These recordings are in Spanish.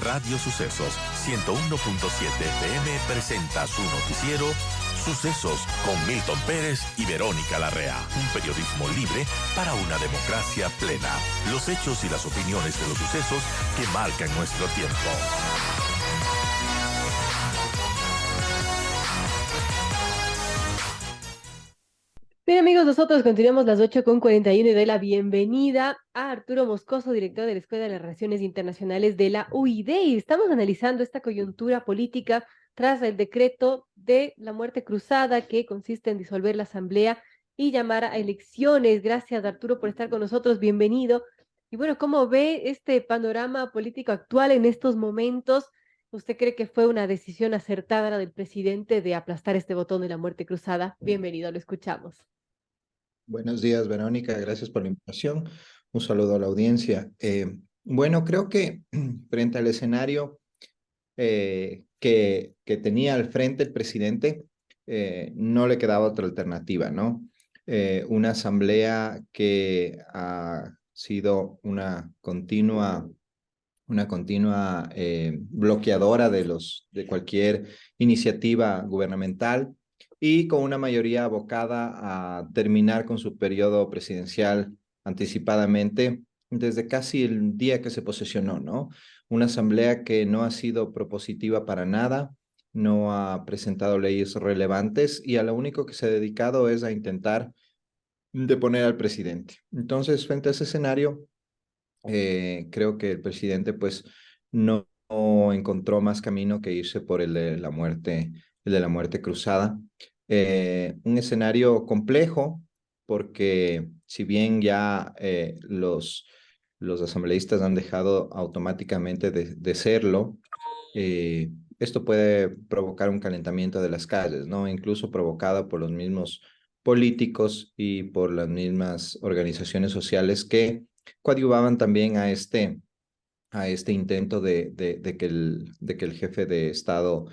Radio Sucesos 101.7 FM presenta su noticiero Sucesos con Milton Pérez y Verónica Larrea. Un periodismo libre para una democracia plena. Los hechos y las opiniones de los sucesos que marcan nuestro tiempo. Bien, amigos, nosotros continuamos las 8:41 y doy la bienvenida a Arturo Moscoso, director de la Escuela de Relaciones Internacionales de la UID. Y estamos analizando esta coyuntura política tras el decreto de la muerte cruzada que consiste en disolver la Asamblea y llamar a elecciones. Gracias, Arturo, por estar con nosotros. Bienvenido. Y bueno, ¿cómo ve este panorama político actual en estos momentos? ¿Usted cree que fue una decisión acertada la del presidente de aplastar este botón de la muerte cruzada? Bienvenido, lo escuchamos. Buenos días, Verónica. Gracias por la invitación. Un saludo a la audiencia. Bueno, creo que frente al escenario que tenía al frente el presidente, no le quedaba otra alternativa, ¿no? Una asamblea que ha sido una continua bloqueadora de cualquier iniciativa gubernamental y con una mayoría abocada a terminar con su periodo presidencial anticipadamente desde casi el día que se posesionó, ¿no? Una asamblea que no ha sido propositiva para nada, no ha presentado leyes relevantes y a lo único que se ha dedicado es a intentar deponer al presidente. Entonces, frente a ese escenario, creo que el presidente pues no encontró más camino que irse por el de la muerte cruzada. Un escenario complejo porque si bien ya los asambleístas han dejado automáticamente de serlo, esto puede provocar un calentamiento de las calles, ¿no? Incluso provocado por los mismos políticos y por las mismas organizaciones sociales que coadyuvaban también a este intento de que el jefe de Estado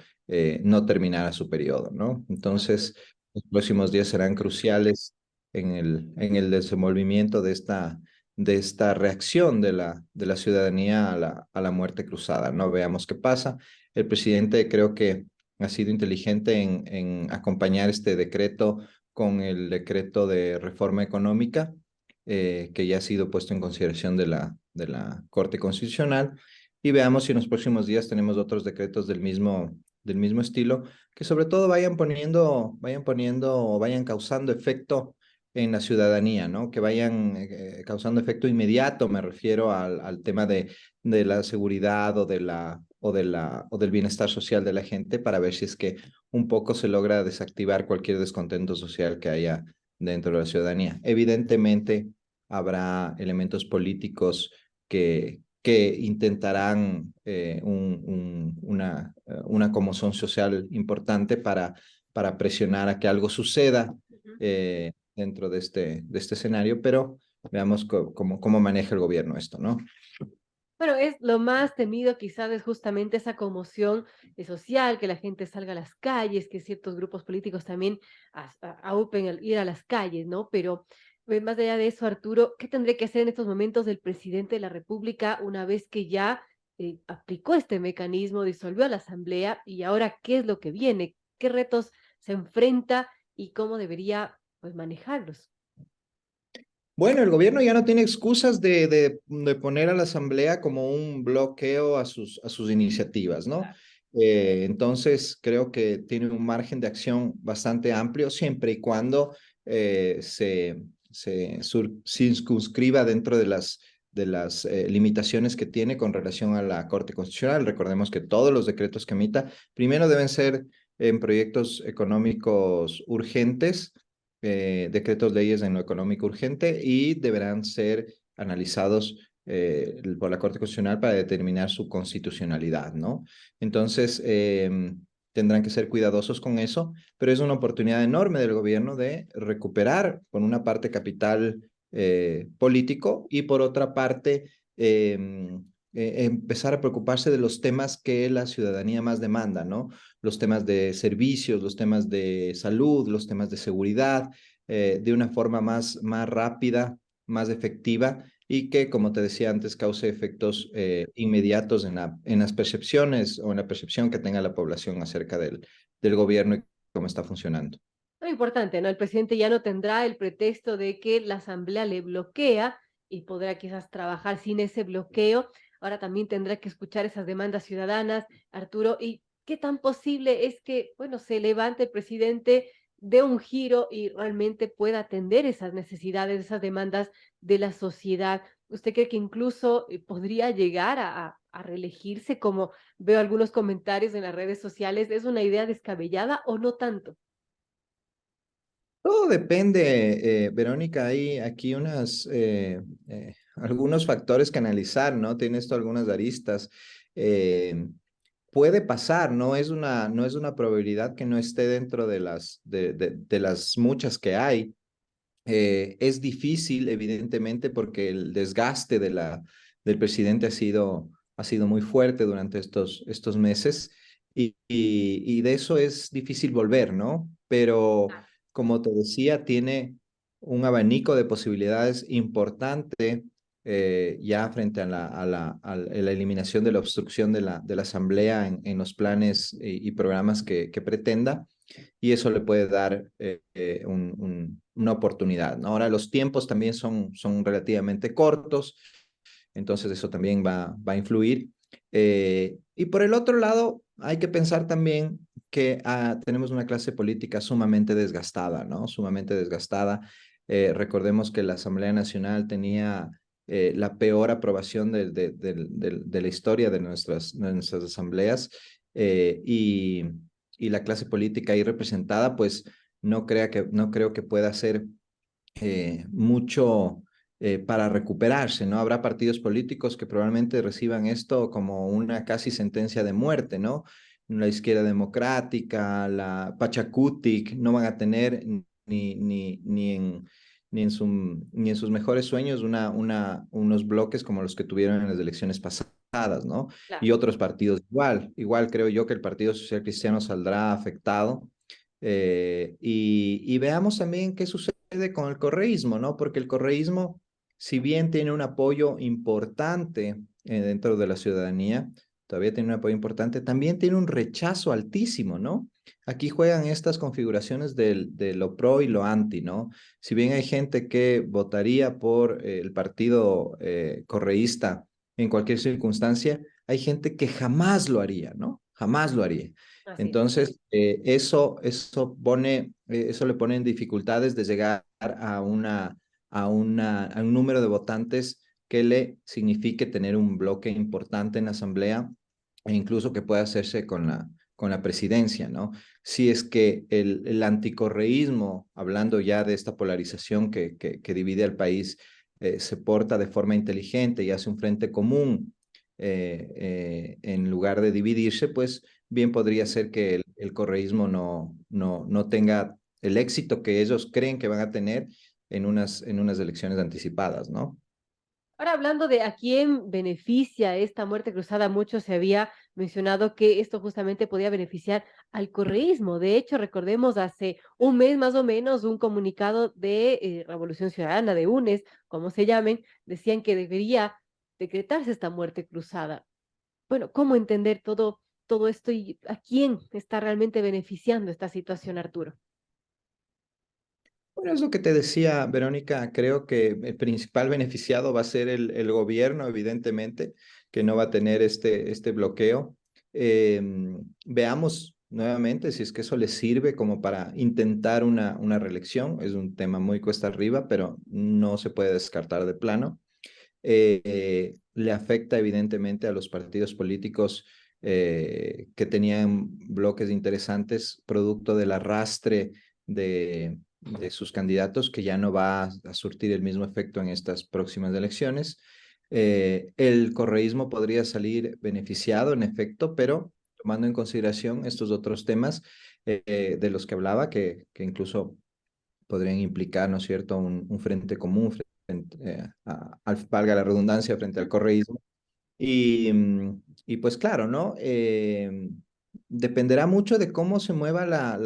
no terminara su periodo, ¿no? Entonces, los próximos días serán cruciales en el desenvolvimiento de esta reacción de la ciudadanía a la muerte cruzada, ¿no? Veamos qué pasa. El presidente creo que ha sido inteligente en acompañar este decreto con el decreto de reforma económica que ya ha sido puesto en consideración de la Corte Constitucional, y veamos si en los próximos días tenemos otros decretos del mismo estilo, que sobre todo vayan causando efecto en la ciudadanía, ¿no? Que vayan causando efecto inmediato, me refiero al tema de la seguridad o del bienestar social de la gente, para ver si es que un poco se logra desactivar cualquier descontento social que haya dentro de la ciudadanía. Evidentemente, habrá elementos políticos que intentarán una conmoción social importante para presionar a que algo suceda dentro de este escenario, pero veamos cómo maneja el gobierno esto, ¿no? Bueno, es lo más temido quizás es justamente esa conmoción social, que la gente salga a las calles, que ciertos grupos políticos también aupen el ir a las calles, ¿no? Pero más allá de eso, Arturo, ¿qué tendría que hacer en estos momentos el presidente de la República una vez que ya aplicó este mecanismo, disolvió a la Asamblea y ahora qué es lo que viene? ¿Qué retos se enfrenta y cómo debería, pues, manejarlos? Bueno, el gobierno ya no tiene excusas de poner a la asamblea como un bloqueo a sus iniciativas, ¿no? Entonces, creo que tiene un margen de acción bastante amplio, siempre y cuando se circunscriba dentro de las limitaciones que tiene con relación a la Corte Constitucional. Recordemos que todos los decretos que emita, primero deben ser en proyectos económicos urgentes, decretos leyes en lo económico urgente, y deberán ser analizados por la Corte Constitucional para determinar su constitucionalidad, ¿no? Entonces, tendrán que ser cuidadosos con eso, pero es una oportunidad enorme del gobierno de recuperar, por una parte, capital político y por otra parte, empezar a preocuparse de los temas que la ciudadanía más demanda, ¿no? Los temas de servicios, los temas de salud, los temas de seguridad, de una forma más rápida, más efectiva, y que, como te decía antes, cause efectos inmediatos en las percepciones o en la percepción que tenga la población acerca del gobierno y cómo está funcionando. Lo importante, ¿no? El presidente ya no tendrá el pretexto de que la asamblea le bloquea y podrá quizás trabajar sin ese bloqueo. Ahora también tendrá que escuchar esas demandas ciudadanas, Arturo, y qué tan posible es que, bueno, se levante el presidente, dé un giro y realmente pueda atender esas necesidades, esas demandas de la sociedad. ¿Usted cree que incluso podría llegar a reelegirse, como veo algunos comentarios en las redes sociales? ¿Es una idea descabellada o no tanto? Todo depende, Verónica, hay aquí algunos factores que analizar, ¿no? Tiene esto algunas aristas. Eh, Puede pasar, no es una probabilidad que no esté dentro de las muchas que hay. Es difícil, evidentemente, porque el desgaste del presidente ha sido muy fuerte durante estos meses y de eso es difícil volver, ¿no? Pero como te decía, tiene un abanico de posibilidades importante ya frente a la eliminación de la obstrucción de la Asamblea en los planes y programas que pretenda y eso le puede dar una oportunidad, ¿no? Ahora, los tiempos también son relativamente cortos, entonces eso también va a influir. Y por el otro lado, hay que pensar también que tenemos una clase política sumamente desgastada, ¿no? Sumamente desgastada. Recordemos que la Asamblea Nacional tenía la peor aprobación de la historia de nuestras asambleas y la clase política ahí representada, pues no creo que pueda hacer mucho para recuperarse, ¿no? Habrá partidos políticos que probablemente reciban esto como una casi sentencia de muerte, ¿no? La Izquierda Democrática, la Pachacutic, no van a tener ni en sus mejores sueños unos bloques como los que tuvieron en las elecciones pasadas, ¿no? Claro. Y otros partidos igual creo yo que el Partido Social Cristiano saldrá afectado. Y veamos también qué sucede con el correísmo, ¿no? Porque el correísmo, si bien tiene un apoyo importante dentro de la ciudadanía, todavía tiene un apoyo importante, también tiene un rechazo altísimo, ¿no? Aquí juegan estas configuraciones de lo pro y lo anti, ¿no? Si bien hay gente que votaría por el partido correísta en cualquier circunstancia, hay gente que jamás lo haría, ¿no? Jamás lo haría. Así es. Entonces, eso le pone en dificultades de llegar a un número de votantes que le signifique tener un bloque importante en la asamblea e incluso que pueda hacerse con la presidencia, ¿no? Si es que el anticorreísmo, hablando ya de esta polarización que divide al país, se porta de forma inteligente y hace un frente común en lugar de dividirse, pues bien podría ser que el correísmo no tenga el éxito que ellos creen que van a tener en unas elecciones anticipadas, ¿no? Ahora hablando de a quién beneficia esta muerte cruzada, mucho se había mencionado que esto justamente podía beneficiar al correísmo. De hecho, recordemos hace un mes más o menos un comunicado de Revolución Ciudadana, de UNES, como se llamen, decían que debería decretarse esta muerte cruzada. Bueno, ¿cómo entender todo esto y a quién está realmente beneficiando esta situación, Arturo? Bueno, es lo que te decía, Verónica. Creo que el principal beneficiado va a ser el gobierno, evidentemente, que no va a tener este bloqueo. Veamos nuevamente si es que eso le sirve como para intentar una reelección. Es un tema muy cuesta arriba, pero no se puede descartar de plano. Le afecta evidentemente a los partidos políticos que tenían bloques interesantes producto del arrastre de sus candidatos, que ya no va a surtir el mismo efecto en estas próximas elecciones. El correísmo podría salir beneficiado, en efecto, pero tomando en consideración estos otros temas de los que hablaba, que incluso podrían implicar, ¿no es cierto?, un frente común, valga la redundancia, frente al correísmo. Y pues claro, ¿no? Dependerá mucho de cómo se mueva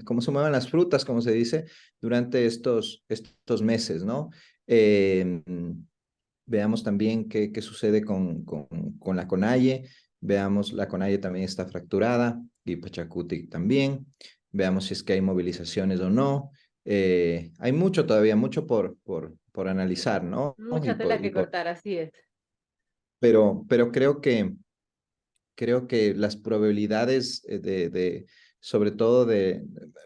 cómo se muevan las frutas, como se dice, durante estos meses, ¿no? Eh, Veamos también qué sucede con la CONAIE. Veamos, la CONAIE también está fracturada y Pachacuti también. Veamos si es que hay movilizaciones o no. Hay mucho todavía, mucho por analizar, ¿no? Mucha tela que cortar, así es. Pero creo que las probabilidades sobre todo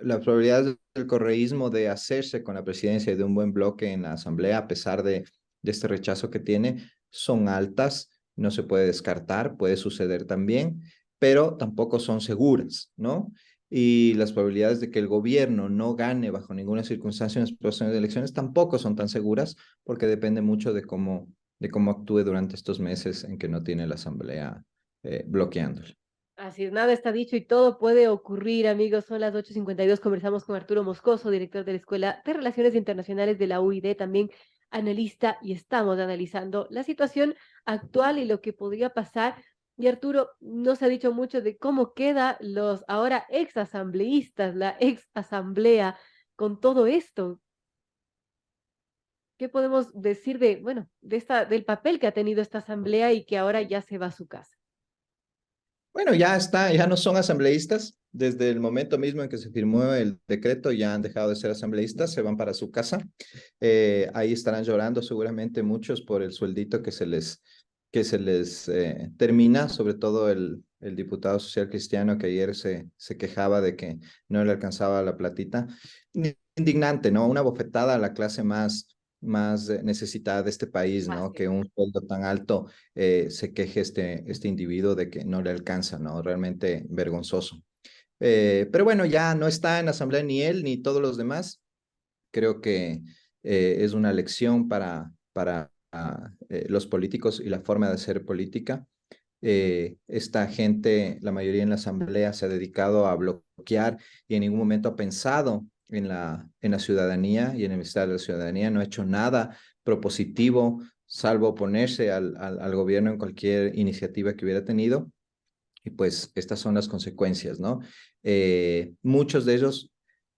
las probabilidades del correísmo de hacerse con la presidencia y de un buen bloque en la Asamblea, a pesar de este rechazo que tiene, son altas, no se puede descartar, puede suceder también, pero tampoco son seguras, ¿no? Y las probabilidades de que el gobierno no gane bajo ninguna circunstancia en las próximas elecciones tampoco son tan seguras, porque depende mucho de cómo actúe durante estos meses en que no tiene la Asamblea bloqueándolo. Así es, nada está dicho y todo puede ocurrir, amigos. Son las 8:52. Conversamos con Arturo Moscoso, director de la Escuela de Relaciones Internacionales de la UID, también analista, y estamos analizando la situación actual y lo que podría pasar. Y Arturo, nos ha dicho mucho de cómo queda los ahora ex asambleístas, la ex asamblea con todo esto. ¿Qué podemos decir de, bueno, del papel que ha tenido esta asamblea y que ahora ya se va a su casa? Bueno, ya está, ya no son asambleístas. Desde el momento mismo en que se firmó el decreto, ya han dejado de ser asambleístas, se van para su casa. Ahí estarán llorando seguramente muchos por el sueldito que se les termina, sobre todo el diputado social cristiano que ayer se quejaba de que no le alcanzaba la platita. Indignante, ¿no? Una bofetada a la clase más necesitada de este país, ¿no? Así. Que un sueldo tan alto se queje este individuo de que no le alcanza, ¿no? Realmente vergonzoso. Pero bueno, ya no está en la asamblea ni él ni todos los demás. Creo que es una lección para los políticos y la forma de hacer política. Esta gente, la mayoría en la asamblea, se ha dedicado a bloquear y en ningún momento ha pensado en la ciudadanía y en el bienestar de la ciudadanía. No ha hecho nada propositivo, salvo oponerse al gobierno en cualquier iniciativa que hubiera tenido. Y pues estas son las consecuencias, ¿no? Muchos de ellos,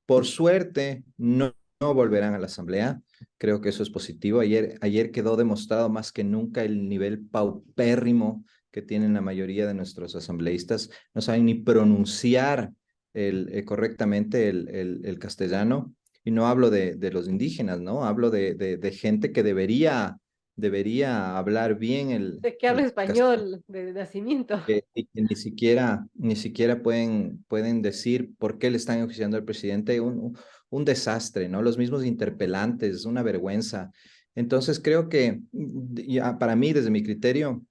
por suerte, no volverán a la asamblea. Creo que eso es positivo. Ayer quedó demostrado más que nunca el nivel paupérrimo que tienen la mayoría de nuestros asambleístas. No saben ni pronunciar correctamente el castellano. Y no hablo de los indígenas, ¿no? Hablo de gente que debería hablar bien De que habla el castellano español de nacimiento. y que ni siquiera pueden decir por qué le están enjuiciando al presidente. Un desastre, ¿no? Los mismos interpelantes, una vergüenza. Entonces creo que, ya, para mí, desde mi criterio,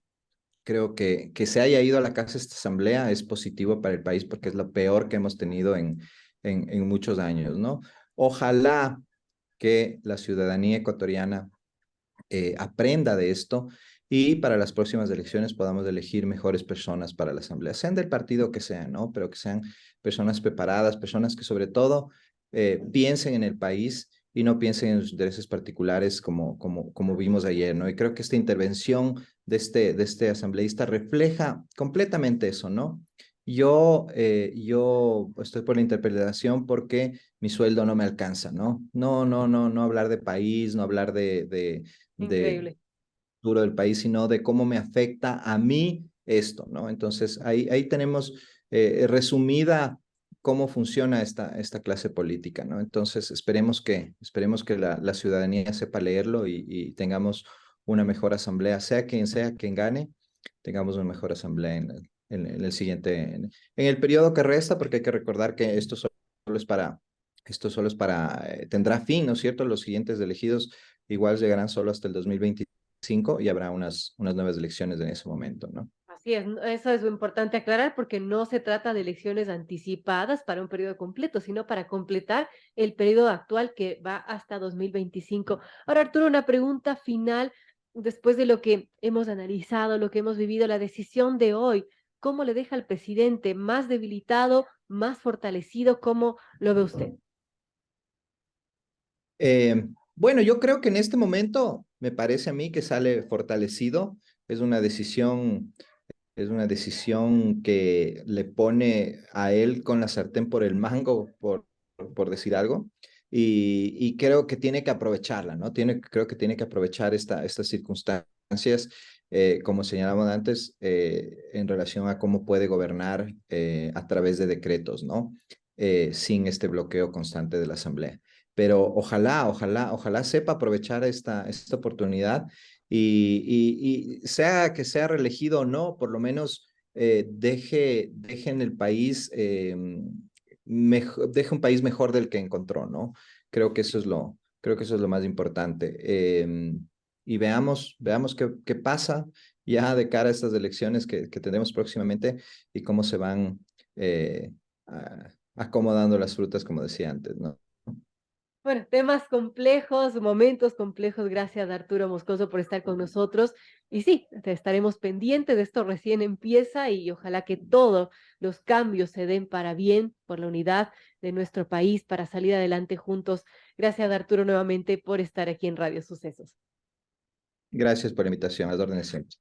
creo que se haya ido a la casa esta asamblea es positivo para el país porque es lo peor que hemos tenido en muchos años, ¿no? Ojalá que la ciudadanía ecuatoriana aprenda de esto y para las próximas elecciones podamos elegir mejores personas para la asamblea, sean del partido que sean, ¿no? Pero que sean personas preparadas, personas que sobre todo piensen en el país y no piensen en sus intereses particulares como vimos ayer, ¿no? Y creo que esta intervención de este asambleísta refleja completamente eso, ¿no? Yo estoy por la interpelación porque mi sueldo no me alcanza, ¿no? No hablar de país, no hablar de Increíble. futuro del país, sino de cómo me afecta a mí esto, ¿no? Entonces, ahí tenemos resumida cómo funciona esta clase política, ¿no? Entonces, esperemos que la ciudadanía sepa leerlo y tengamos una mejor asamblea, sea quien gane, tengamos una mejor asamblea en el siguiente, en el periodo que resta, porque hay que recordar que esto solo es para, tendrá fin, ¿no es cierto? Los siguientes elegidos igual llegarán solo hasta el 2025 y habrá unas nuevas elecciones en ese momento, ¿no? Así es, eso es lo importante aclarar porque no se trata de elecciones anticipadas para un periodo completo, sino para completar el periodo actual que va hasta 2025. Ahora, Arturo, una pregunta final después de lo que hemos analizado, lo que hemos vivido, la decisión de hoy, ¿cómo le deja al presidente más debilitado, más fortalecido? ¿Cómo lo ve usted? Bueno, yo creo que en este momento me parece a mí que sale fortalecido. Es una decisión Es una decisión que le pone a él con la sartén por el mango, por decir algo. y creo que tiene que aprovecharla, ¿no? Creo que tiene que aprovechar estas circunstancias, como señalábamos antes, en relación a cómo puede gobernar a través de decretos, ¿no? Sin este bloqueo constante de la Asamblea. Pero ojalá sepa aprovechar esta oportunidad y sea que sea reelegido o no, por lo menos deje en el país, deje un país mejor del que encontró, ¿no? Creo que eso es lo más importante. Y veamos qué pasa ya de cara a estas elecciones que tenemos próximamente y cómo se van acomodando las frutas, como decía antes, ¿no? Bueno, temas complejos, momentos complejos. Gracias, Arturo Moscoso, por estar con nosotros. Y sí, estaremos pendientes de esto, recién empieza y ojalá que todos los cambios se den para bien, por la unidad de nuestro país, para salir adelante juntos. Gracias, Arturo, nuevamente por estar aquí en Radio Sucesos. Gracias por la invitación, a las órdenes siempre.